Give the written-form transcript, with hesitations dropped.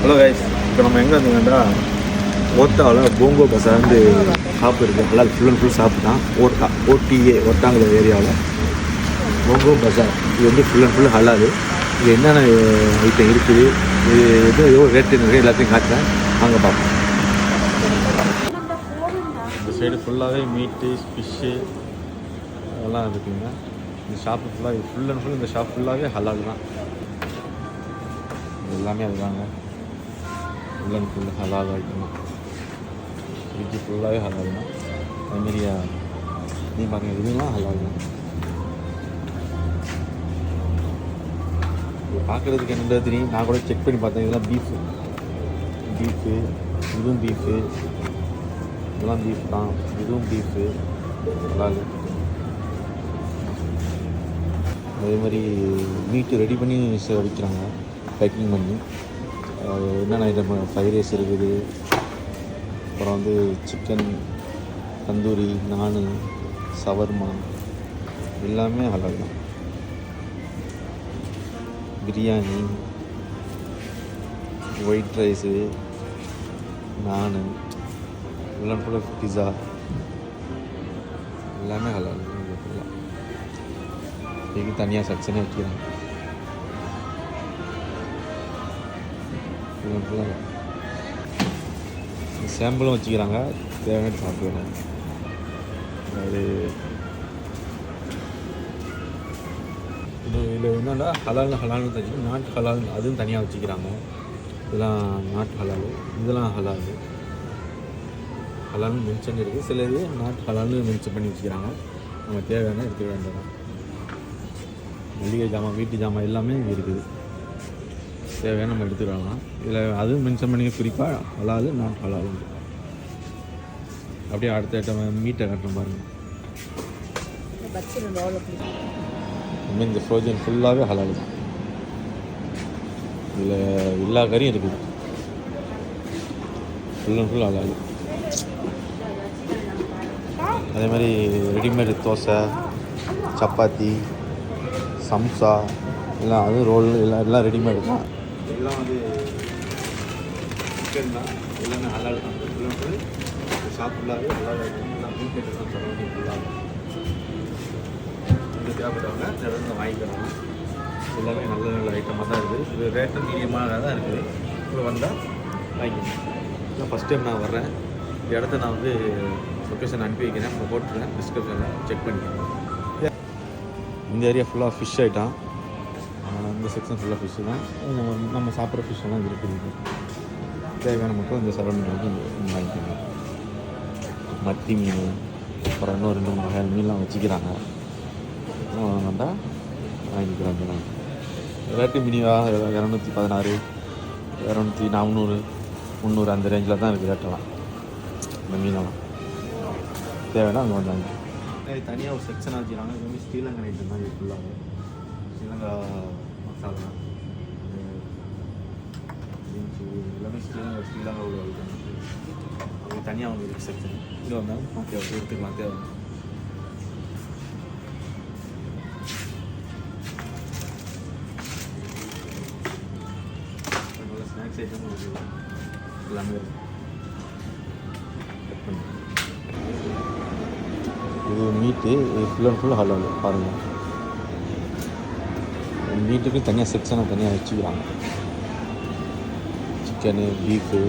Hello guys, இப்போ நம்ம எங்கே வந்தோம்னா ஓட்டாவில் போங்கோ பசார்ந்து ஷாப் இருக்குது. ஹலால் ஃபுல் அண்ட் ஃபுல் ஷாப் தான். ஓடிஏ ஒட்டாங்குளம் ஏரியாவில் போங்கோ பசார். இது வந்து ஃபுல் அண்ட் ஃபுல் ஹலால். இது என்னென்ன ஐட்டம் இருக்குது, இது எவ்வளோ ரேட்டு இருக்குது எல்லாத்தையும் காட்டுறேன். வாங்க பார்ப்போம். இந்த சைடு ஃபுல்லாகவே மீட்டு ஃபிஷ்ஷு அதெல்லாம் இருக்குங்க. இந்த ஷாப்பு ஃபுல்லாக இது ஃபுல் அண்ட் ஃபுல் இந்த ஷாப் ஃபுல்லாகவே ஹலால் தான். எல்லாமே அதுதாங்க. ஃபுல் அண்ட் ஃபுல் ஹலால் ஐட்டம். ஃப்ரிட்ஜு ஃபுல்லாகவே ஹலால் தான். அதுமாரியா நீ பாருங்கள், இதுலாம் ஹலால் தான். இது பார்க்குறதுக்கு என்னன்றது தெரியும். நான் கூட செக் பண்ணி பார்த்தேன். இதெல்லாம் பீஃபு, இதுவும் பீஃபு, இதெல்லாம் பீஃப் தான். இதுவும் பீஃபு ஹலால். அதே மாதிரி மீட்டு ரெடி பண்ணி விற்கிறாங்க, பேக்கிங் பண்ணி. என்னென்ன ஐட்டம், ஃப்ரைட் ரைஸ் இருக்குது, அப்புறம் வந்து சிக்கன் தந்தூரி, நான், சவர்மா எல்லாமே ஹலால் தான். பிரியாணி, ஒயிட் ரைஸு, நான், எல்லாம் கூட பிஸா எல்லாமே ஹலால். இதுக்கு தனியாக செக்ஷனே வைக்கிறாங்க. சாம்பிளும் வச்சுக்கிறாங்க, தேவையான சாப்பிடுவாங்க. அது இதில் என்னென்னா ஹலால்னு தச்சு நாட்டு ஹலால் அதுவும் தனியாக வச்சுக்கிறாங்க. இதெல்லாம் நாட்டு ஹலால், இதெல்லாம் ஹலால்னு மென்ஷன் இருக்குது. சில இது நாட்டு ஹலால்னு மென்ஷன் பண்ணி வச்சுக்கிறாங்க. நம்ம தேவையான எடுத்துக்க வேண்டியதான். மளிகை ஜாமான், வீட்டு ஜாமான் எல்லாமே இங்கே இருக்குது. தேவையான நம்ம எடுத்துக்கலாம். இதில் அதுவும் மென்ஷன் பண்ணி குறிப்பாக ஹலால் நாட் ஹலால். அப்படியே அடுத்த ஐட்டம் மீட்டை கட்டுற பாருங்கள். இனிமேல் இந்த ஃப்ரோஜன் ஃபுல்லாகவே ஹலால் தான். இதில் எல்லா கறியும் இருக்குது. ஃபுல் அண்ட் ஃபுல் ஹலால். அதே மாதிரி ரெடிமேடு தோசை, சப்பாத்தி, சம்சா எல்லாம், அதுவும் ரோல் எல்லாம் ரெடிமேடு தான். எல்லாம் வந்து சிக்கன் தான். எல்லாமே ஹலால் தான். ஃபுல்லாக ஃபுல் ஷாப் ஃபுல்லாகவே ஹலால் ஐட்டம். எல்லாம் மீட்டு தான் சொல்லுவாங்க. ஃபுல்லாக இங்கே தேவைப்பட்டவங்க இடத்துல வாங்கிக்கிறாங்க. எல்லாமே நல்ல நல்ல ஐட்டமாக தான் இருக்குது. இது ரேட்டு மீடியமாக தான் இருக்குது. இவ்வளோ வந்தால் வாங்கிக்கணும். இல்லை ஃபஸ்ட் டைம் நான் வர்றேன். இந்த இடத்த நான் வந்து லொக்கேஷன் அனுப்பி வைக்கிறேன். இப்போ போட்டுருக்கேன் டிஸ்கிரிப்ஷனில், செக் பண்ணிக்கிறேன். இந்த ஏரியா ஃபுல்லாக ஃபிஷ் ஐட்டம். இந்த செக்ஷன் ஃபுல்லாக ஃபிஷ்ஷு தான். நம்ம சாப்பிட்ற ஃபிஷ்ஷெல்லாம் இருக்குது. தேவையான மக்கள் இந்த சரௌண்டிங் வந்து வாங்கிக்கணும். மத்தி மீன், அப்புறம் இன்னும் 2-3 வகையான மீன்லாம் வச்சுக்கிறாங்க. வந்தால் வாங்கிக்கிறாங்க. ரேட்டு மினிவாக 216, 200, 400, 300 அந்த ரேஞ்சில் தான் இருக்குது ரேட்டெல்லாம். இந்த மீனெல்லாம் தேவைன்னா அங்கே வந்து வாங்கிக்கலாம். தனியாக ஒரு செக்ஷனாக வச்சுக்கிறாங்க. இது வந்து ஸ்ரீலங்கன் ஐட்டம் தான். இது ஃபுல்லாக ஸ்ரீலங்கா மசாலா, எல்லாமே ஸ்ரீலங்கா உள்ள ஐட்டம். அது தனியாக அவங்க இருக்குது செக்ஷன். இங்கே வந்தாலும் ஓகே எடுத்துக்கலாம். தேவை நல்ல ஸ்நாக்ஸ் ஐட்டம் எல்லாமே இருக்குது. இது மீட்டு, இது ஃபுல் அண்ட் ஃபுல் ஹலால். பாருங்கள், மீட்டுக்கு தனியாக செக்ஷனை தனியாக வச்சுக்கிறாங்க. Chicken, beef,